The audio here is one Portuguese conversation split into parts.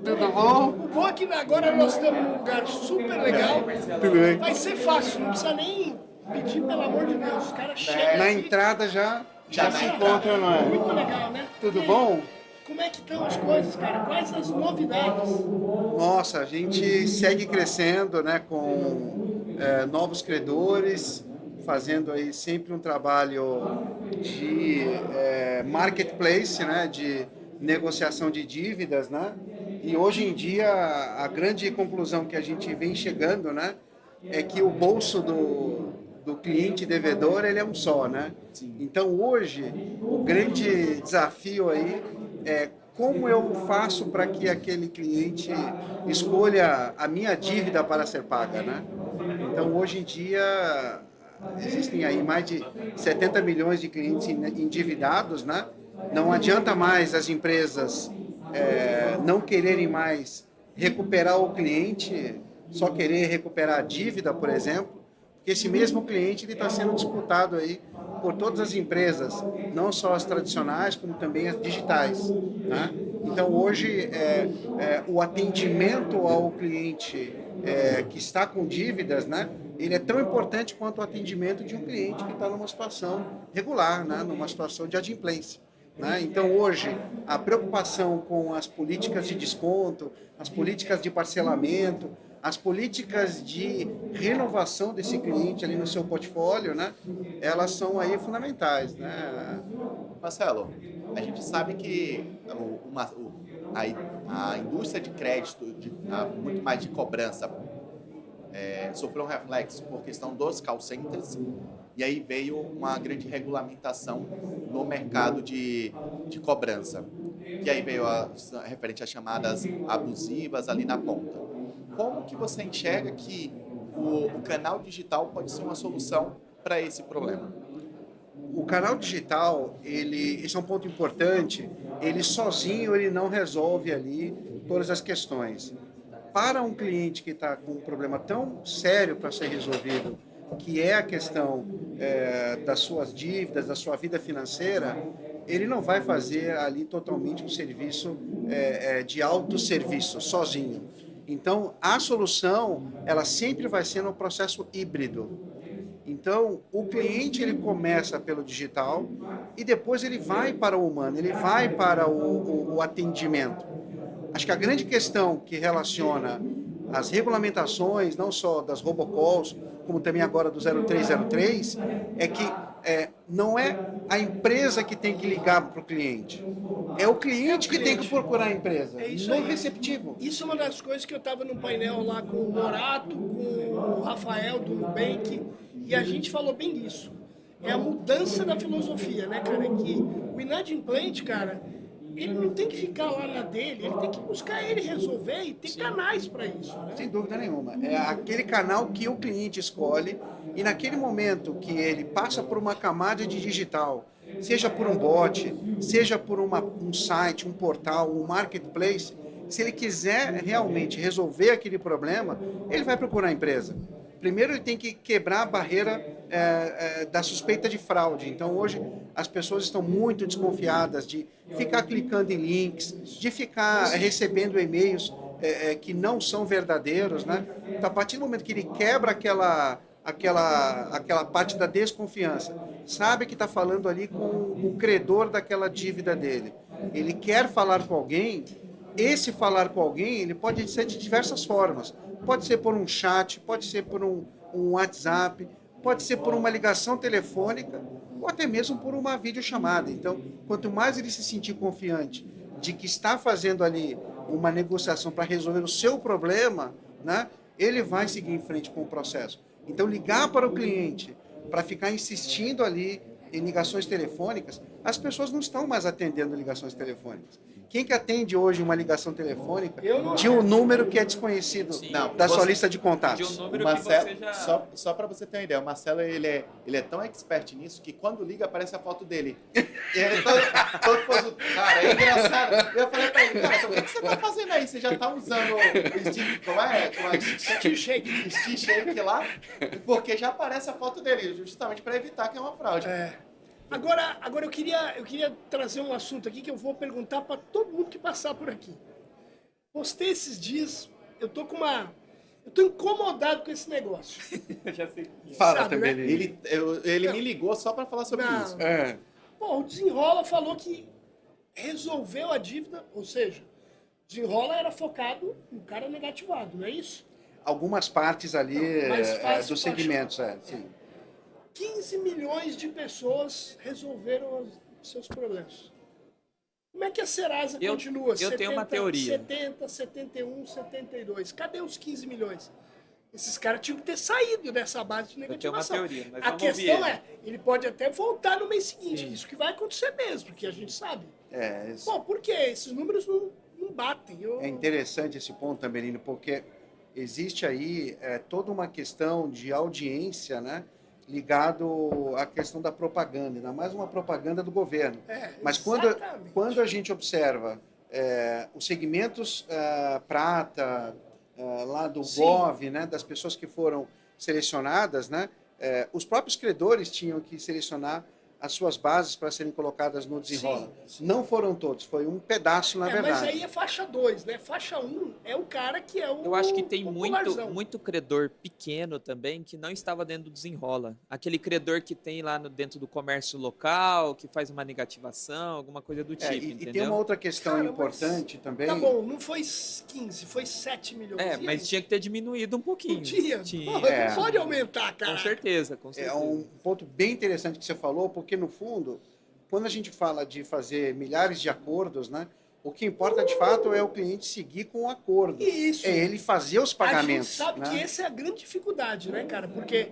Tudo bom? O bom é que agora nós estamos num lugar super legal. Tudo bem. Vai ser fácil, não precisa nem pedir, pelo amor de Deus. Os caras chegam Na aqui. entrada já se Cara, encontra, não é? muito legal, né? Tudo E aí, bom? Como é que estão as coisas, cara? Quais as novidades? Nossa, a gente segue crescendo, né, com novos credores, fazendo aí sempre um trabalho de marketplace, né, de negociação de dívidas, né? E hoje em dia a grande conclusão que a gente vem chegando, né, é que o bolso do cliente devedor ele é um só, né? Então hoje o grande desafio aí é como eu faço para que aquele cliente escolha a minha dívida para ser paga, né? Então hoje em dia existem aí mais de 70 milhões de clientes endividados, né? Não adianta mais as empresas não quererem mais recuperar o cliente, só querer recuperar a dívida, por exemplo, porque esse mesmo cliente ele está sendo disputado aí por todas as empresas, não só as tradicionais, como também as digitais. Né? Então, hoje, o atendimento ao cliente que está com dívidas, né, ele é tão importante quanto o atendimento de um cliente que está numa situação regular, né, numa situação de adimplência. Né? Então, hoje, a preocupação com as políticas de desconto, as políticas de parcelamento, as políticas de renovação desse cliente ali no seu portfólio, né? Elas são aí fundamentais, né? Marcelo, a gente sabe que a indústria de crédito, muito mais de cobrança, sofreu um reflexo por questão dos call centers, e aí veio uma grande regulamentação no mercado de cobrança. E aí veio referente às chamadas abusivas ali na ponta. Como que você enxerga que o canal digital pode ser uma solução para esse problema? O canal digital, esse é um ponto importante, ele sozinho ele não resolve ali todas as questões. Para um cliente que está com um problema tão sério para ser resolvido, que é a questão das suas dívidas, da sua vida financeira, ele não vai fazer ali totalmente um serviço de autosserviço, sozinho. Então, a solução, ela sempre vai ser no processo híbrido. Então, o cliente ele começa pelo digital e depois ele vai para o humano, ele vai para o atendimento. Acho que a grande questão que relaciona as regulamentações, não só das robocalls, como também agora do 0303, é que não é a empresa que tem que ligar para o cliente. É o cliente que tem que procurar a empresa, no receptivo. Isso é uma das coisas que eu estava no painel lá com o Morato, com o Rafael do Nubank, e a gente falou bem disso. É a mudança da filosofia, né, cara? Que o inadimplente, cara, ele não tem que ficar lá na dele, ele tem que buscar ele resolver e tem canais para isso. Né? Sem dúvida nenhuma. É aquele canal que o cliente escolhe e naquele momento que ele passa por uma camada de digital, seja por um bot, seja por um site, um portal, um marketplace, se ele quiser realmente resolver aquele problema, ele vai procurar a empresa. Primeiro ele tem que quebrar a barreira da suspeita de fraude. Então hoje as pessoas estão muito desconfiadas de ficar clicando em links, de ficar recebendo e-mails que não são verdadeiros, né? Então a partir do momento que ele quebra aquela parte da desconfiança, sabe que está falando ali com o credor daquela dívida dele, ele quer falar com alguém. Esse falar com alguém, ele pode ser de diversas formas. Pode ser por um chat, pode ser por um WhatsApp, pode ser por uma ligação telefônica ou até mesmo por uma videochamada. Então, quanto mais ele se sentir confiante de que está fazendo ali uma negociação para resolver o seu problema, né, ele vai seguir em frente com o processo. Então, ligar para o cliente para ficar insistindo ali em ligações telefônicas, as pessoas não estão mais atendendo ligações telefônicas. Quem que atende hoje uma ligação telefônica de um número que é desconhecido da sua lista de contatos? De um número O Marcelo, que você já... só para você ter uma ideia, o Marcelo ele é tão expert nisso que quando liga aparece a foto dele. E ele todo cara, é engraçado. Eu falei para ele, cara, o que você tá fazendo aí? Você já tá usando o Steam Shake lá? Porque já aparece a foto dele, justamente para evitar que é uma fraude. Agora eu queria trazer um assunto aqui que eu vou perguntar para todo mundo que passar por aqui. Postei esses dias, eu tô com uma... Eu tô incomodado com esse negócio. Eu já sei. Fala Sabe, também, né? Lili. Ele me ligou só para falar sobre Não. isso. É. Pô, o Desenrola falou que resolveu a dívida, ou seja, Desenrola era focado no cara negativado, não é isso? Algumas partes ali mais fácil dos pra segmentos, sim. 15 milhões de pessoas resolveram os seus problemas. Como é que a Serasa continua? Eu tenho uma teoria. 70, 71, 72. Cadê os 15 milhões? Esses caras tinham que ter saído dessa base de negativação. Eu tenho uma teoria, mas A vamos ouvir questão ele. ele pode até voltar no mês seguinte. Isso que vai acontecer mesmo, que a gente sabe. Bom, por quê? Esses números não batem. É interessante esse ponto também, Lino, porque existe aí toda uma questão de audiência, né? Ligado à questão da propaganda, ainda mais uma propaganda do governo. Mas quando a gente observa os segmentos prata, lá do GOV, né, das pessoas que foram selecionadas, né, os próprios credores tinham que selecionar as suas bases para serem colocadas no Desenrola. Sim. Não foram todos, foi um pedaço, na verdade. Mas aí é faixa 2, né? Faixa 1 é o cara que é o Eu acho que tem popularzão. muito credor pequeno também que não estava dentro do Desenrola. Aquele credor que tem lá dentro do comércio local, que faz uma negativação, alguma coisa do tipo, E entendeu? tem uma outra questão Cara, importante também. Tá bom, não foi 15, foi 7 milhões. E mas aí? tinha que ter diminuído um pouquinho. Pô, não pode aumentar, cara. Com certeza. É um ponto bem interessante que você falou, porque no fundo, quando a gente fala de fazer milhares de acordos, né, o que importa de fato é o cliente seguir com o acordo. Isso. É ele fazer os pagamentos. A gente sabe que essa é a grande dificuldade, né, cara? Porque,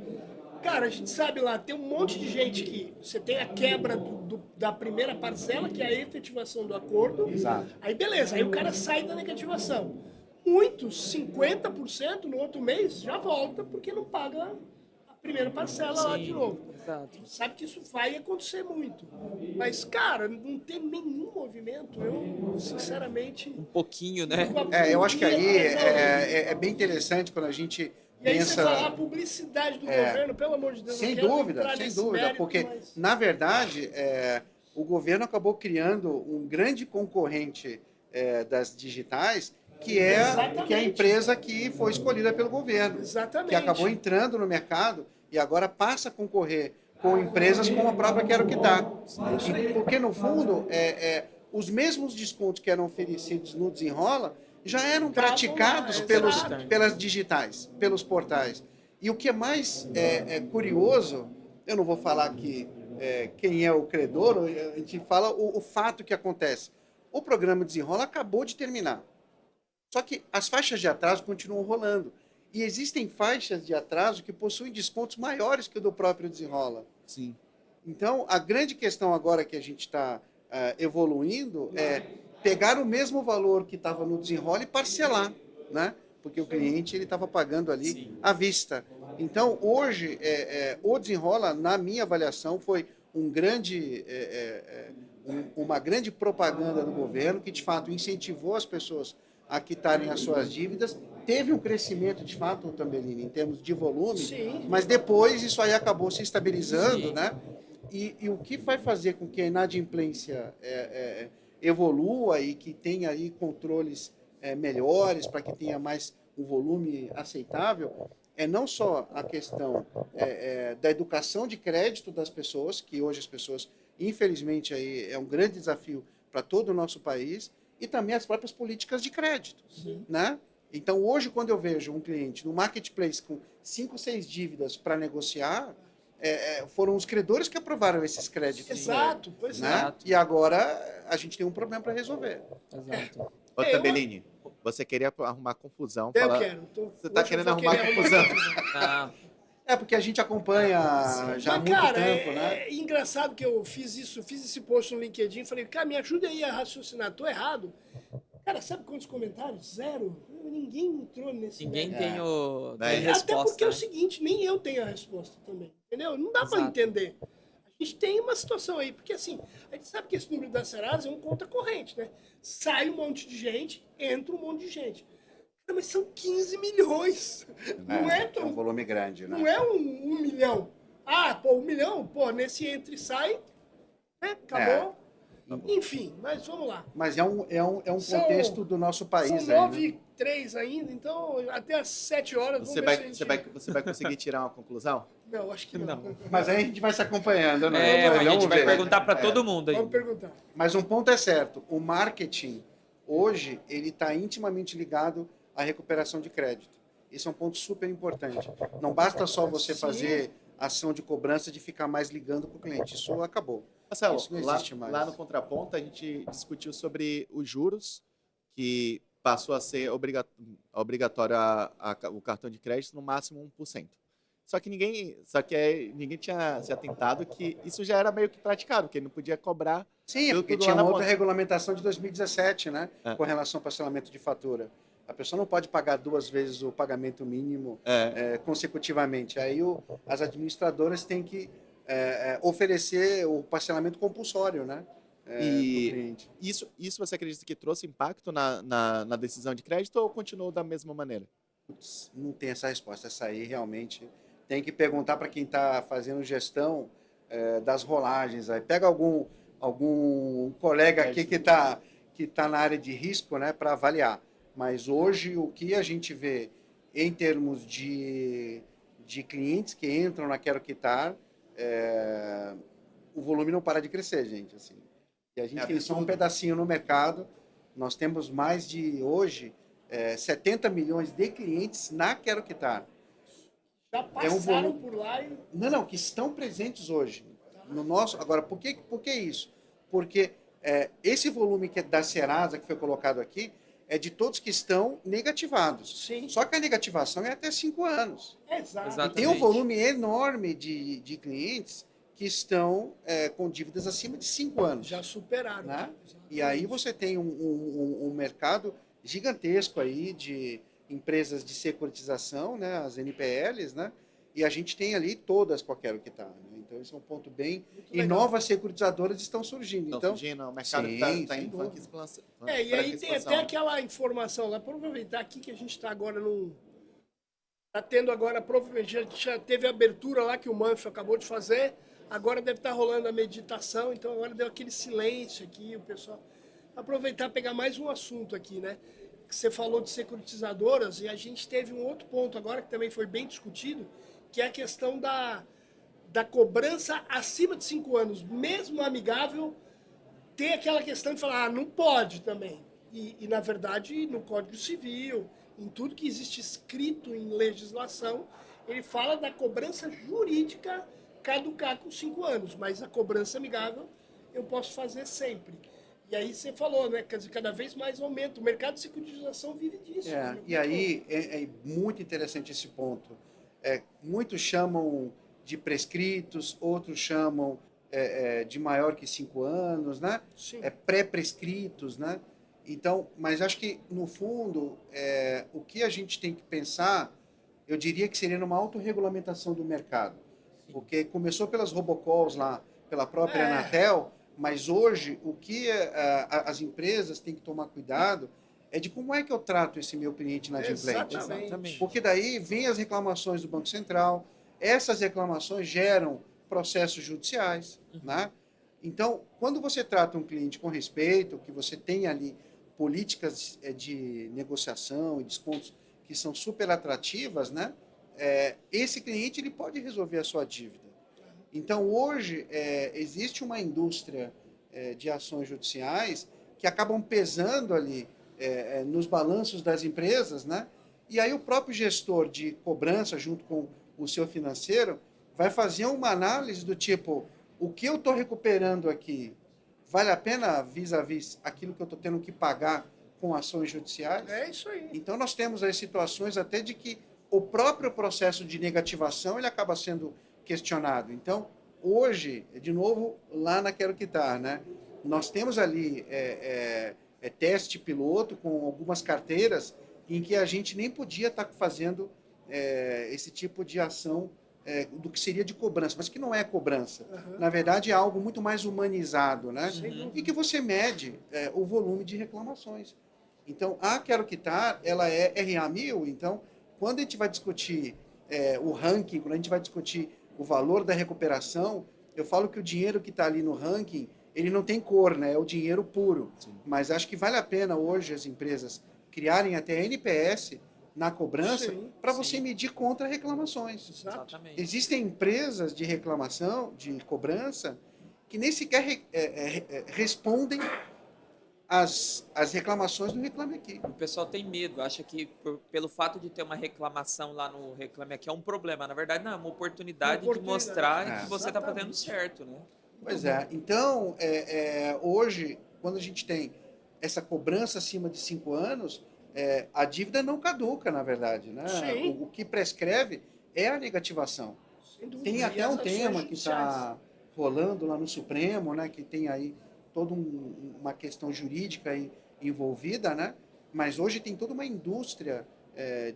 cara, a gente sabe lá, tem um monte de gente que você tem a quebra da primeira parcela, que é a efetivação do acordo. Exato. Aí beleza, aí o cara sai da negativação. Muitos, 50% no outro mês, já volta porque não paga a primeira parcela lá de novo. Exato. A gente sabe que isso vai acontecer muito. Mas, cara, não tem nenhum movimento. Eu, sinceramente... Um pouquinho, né? Eu acho que aí é bem interessante quando a gente E aí pensa... você falar a publicidade do governo, pelo amor de Deus, Sem não quero dúvida, entrar sem nesse dúvida, mérito, porque, mas... na verdade, o governo acabou criando um grande concorrente das digitais, que é a empresa que foi escolhida pelo governo. Exatamente. Que acabou entrando no mercado e agora passa a concorrer com empresas como a própria Quero Que Dá. Porque, no fundo, os mesmos descontos que eram oferecidos no Desenrola já eram praticados pelas digitais, pelos portais. E o que é mais curioso, eu não vou falar aqui quem é o credor, a gente fala o fato que acontece. O programa Desenrola acabou de terminar. Só que as faixas de atraso continuam rolando. E existem faixas de atraso que possuem descontos maiores que o do próprio Desenrola. Sim. Então, a grande questão agora que a gente está evoluindo é pegar o mesmo valor que estava no Desenrola e parcelar, né? Porque o cliente estava pagando ali à vista. Então, hoje, o Desenrola, na minha avaliação, foi uma grande propaganda do governo que, de fato, incentivou as pessoas a quitarem as suas dívidas. Teve um crescimento, de fato, também, em termos de volume, mas depois isso aí acabou se estabilizando, né? E o que vai fazer com que a inadimplência evolua e que tenha aí controles melhores, para que tenha mais um volume aceitável, é não só a questão da educação de crédito das pessoas, que hoje as pessoas, infelizmente, aí é um grande desafio para todo o nosso país, e também as próprias políticas de crédito, né? Então, hoje, quando eu vejo um cliente no marketplace com 5, 6 dívidas para negociar, foram os credores que aprovaram esses créditos. Exato, pois né? E agora a gente tem um problema para resolver. Exato. Ô, Tabellini, você queria arrumar confusão. Eu quero. Você está querendo arrumar confusão. Porque a gente acompanha já há muito tempo, né? É engraçado que eu fiz esse post no LinkedIn, falei, cara, me ajuda aí a raciocinar, tô errado. Cara, sabe quantos comentários? 0. Ninguém entrou nesse... Ninguém tem tem resposta. Até porque é o seguinte, nem eu tenho a resposta também, entendeu? Não dá para entender. A gente tem uma situação aí, porque assim, a gente sabe que esse número da Serasa é um conta corrente, né? Sai um monte de gente, entra um monte de gente. Mas são 15 milhões. Não é tão... É um volume grande, né? Não é 1 milhão. 1 milhão, nesse entra e sai, né? Acabou. Enfim, mas vamos lá. Mas é um São- contexto do nosso país. São aí, né? 9h03 ainda, então até às 7 horas Você vamos ver se a vai, gente... você vai conseguir tirar uma conclusão? Não, acho que não. Mas aí a gente vai se acompanhando, né? A gente Vamos vai ver. perguntar para todo mundo aí. Vamos perguntar. Mas um ponto é certo, o marketing, hoje, ele está intimamente ligado à recuperação de crédito. Esse é um ponto super importante. Não basta só você Sim. fazer ação de cobrança de ficar mais ligando para o cliente. Isso acabou. Marcelo, Isso não lá, existe mais. lá no Contraponto a gente discutiu sobre os juros, que passou a ser obrigatório o cartão de crédito no máximo 1%. Só que ninguém tinha se atentado que isso já era meio que praticado, que ele não podia cobrar. Sim, é tudo porque lá tinha na outra ponta. regulamentação de 2017, né? É. Com relação ao parcelamento de fatura. A pessoa não pode pagar 2 vezes o pagamento mínimo consecutivamente. Aí as administradoras têm que oferecer o parcelamento compulsório, né? Para o E cliente. isso você acredita que trouxe impacto na decisão de crédito ou continuou da mesma maneira? Putz, não tem essa resposta. Essa aí realmente tem que perguntar para quem está fazendo gestão das rolagens. Aí pega algum colega aqui que tá na área de risco, né, para avaliar. Mas hoje o que a gente vê em termos de clientes que entram na Quero Quitar, o volume não para de crescer, gente. Assim. E a gente tem só um pedacinho no mercado. Nós temos mais de, hoje, 70 milhões de clientes na Quero Quitar. Já passaram por lá e... Não, que estão presentes hoje. No nosso, agora, por que isso? Porque esse volume que é da Serasa, que foi colocado aqui, é de todos que estão negativados. Sim. Só que a negativação é até 5 anos. Exato. E tem um volume enorme de clientes que estão com dívidas acima de 5 anos. Já superaram. Né? E aí você tem um mercado gigantesco aí de empresas de securitização, né, as NPLs, né? E a gente tem ali todas com a Quero Quitar. Né? Então, esse é um ponto bem... E novas securitizadoras estão surgindo. Então, surgindo, o mercado sim, está sem em dúvida. franca expansão. E aí tem até aquela informação lá, para aproveitar aqui que a gente está agora num... Está tendo agora, provavelmente, já teve a abertura lá que o Manfio acabou de fazer, agora deve estar rolando a meditação, então agora deu aquele silêncio aqui, o pessoal... Aproveitar e pegar mais um assunto aqui, né? Que você falou de securitizadoras e a gente teve um outro ponto agora que também foi bem discutido, que é a questão da cobrança acima de 5 anos, mesmo amigável, tem aquela questão de falar, não pode também. E, na verdade, no Código Civil, em tudo que existe escrito em legislação, ele fala da cobrança jurídica caducar com 5 anos, mas a cobrança amigável eu posso fazer sempre. E aí você falou, né? Quer dizer, cada vez mais aumenta. O mercado de securitização vive disso. E aí é muito interessante esse ponto. Muitos chamam de prescritos, outros chamam de maior que 5 anos, né? Sim. Pré-prescritos, né? Então, mas acho que, no fundo, o que a gente tem que pensar, eu diria que seria numa autorregulamentação do mercado. Sim. Porque começou pelas robocalls lá, pela própria Anatel, mas hoje o que as empresas têm que tomar cuidado é de como é que eu trato esse meu cliente inadimplente. Exatamente. Porque daí vem as reclamações do Banco Central, essas reclamações geram processos judiciais. Né? Então, quando você trata um cliente com respeito, que você tem ali políticas de negociação e descontos que são super atrativas, né? Esse cliente ele pode resolver a sua dívida. Então, hoje, existe uma indústria de ações judiciais que acabam pesando ali nos balanços das empresas, né? E aí o próprio gestor de cobrança, junto com o seu financeiro, vai fazer uma análise do tipo, o que eu estou recuperando aqui vale a pena vis-à-vis aquilo que eu estou tendo que pagar com ações judiciais? É isso aí. Então, nós temos aí situações até de que o próprio processo de negativação ele acaba sendo questionado. Então, hoje, de novo, lá na Quero Quitar, né? Nós temos ali teste piloto com algumas carteiras em que a gente nem podia estar fazendo esse tipo de ação do que seria de cobrança, mas que não é cobrança. Uhum. Na verdade, é algo muito mais humanizado, né? Uhum. E que você mede o volume de reclamações. Então, a Quero Quitar, ela é RA1000, então, quando a gente vai discutir o ranking, quando a gente vai discutir o valor da recuperação, eu falo que o dinheiro que está ali no ranking, ele não tem cor, né? É o dinheiro puro. Mas acho que vale a pena hoje as empresas criarem até NPS na cobrança para você medir contra reclamações. Exatamente. Existem empresas de reclamação, de cobrança, que nem sequer respondem as reclamações do Reclame Aqui. O pessoal tem medo, acha que pelo fato de ter uma reclamação lá no Reclame Aqui é um problema. Na verdade, não, é uma oportunidade de mostrar que você está fazendo certo, né? Pois é. Então, hoje, quando a gente tem essa cobrança acima de 5 anos, a dívida não caduca, na verdade. Né? O que prescreve é a negativação. Tem até um tema que está rolando lá no Supremo, né? Que tem aí toda uma questão jurídica aí envolvida, né? Mas hoje tem toda uma indústria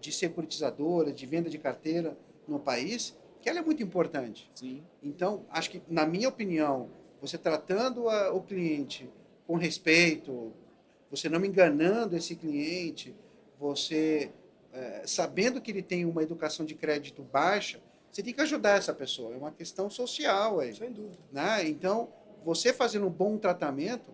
de securitizadora, de venda de carteira no país, que ela é muito importante. Sim. Então, acho que, na minha opinião, você tratando o cliente com respeito, você não enganando esse cliente, você sabendo que ele tem uma educação de crédito baixa, você tem que ajudar essa pessoa. É uma questão social aí. Sem dúvida. Né? Então, você fazendo um bom tratamento,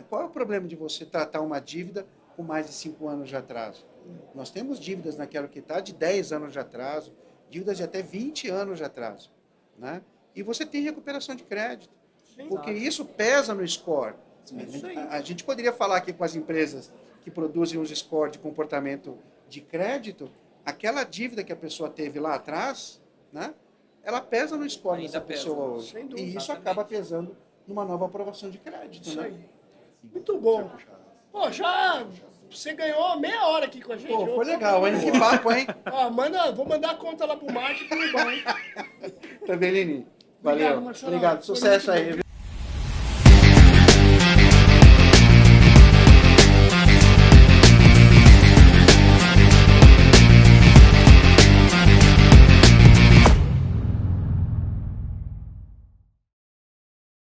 qual é o problema de você tratar uma dívida com mais de 5 anos de atraso? Nós temos dívidas na Quero Quitar de 10 anos de atraso, dívidas de até 20 anos de atraso. Né? E você tem recuperação de crédito, porque isso pesa no score. A gente poderia falar aqui com as empresas que produzem os scores de comportamento de crédito, aquela dívida que a pessoa teve lá atrás, né? Ela pesa no score dessa pessoa hoje. E isso acaba pesando numa nova aprovação de crédito. Isso né? aí. Muito bom. Pô, você ganhou meia hora aqui com a gente. Pô, foi legal, hein? Que papo, hein? Ó, vou mandar a conta lá pro Mark e pro Iban. Também, Lini. Valeu. Obrigado, Marcelo. Obrigado. Sucesso aí.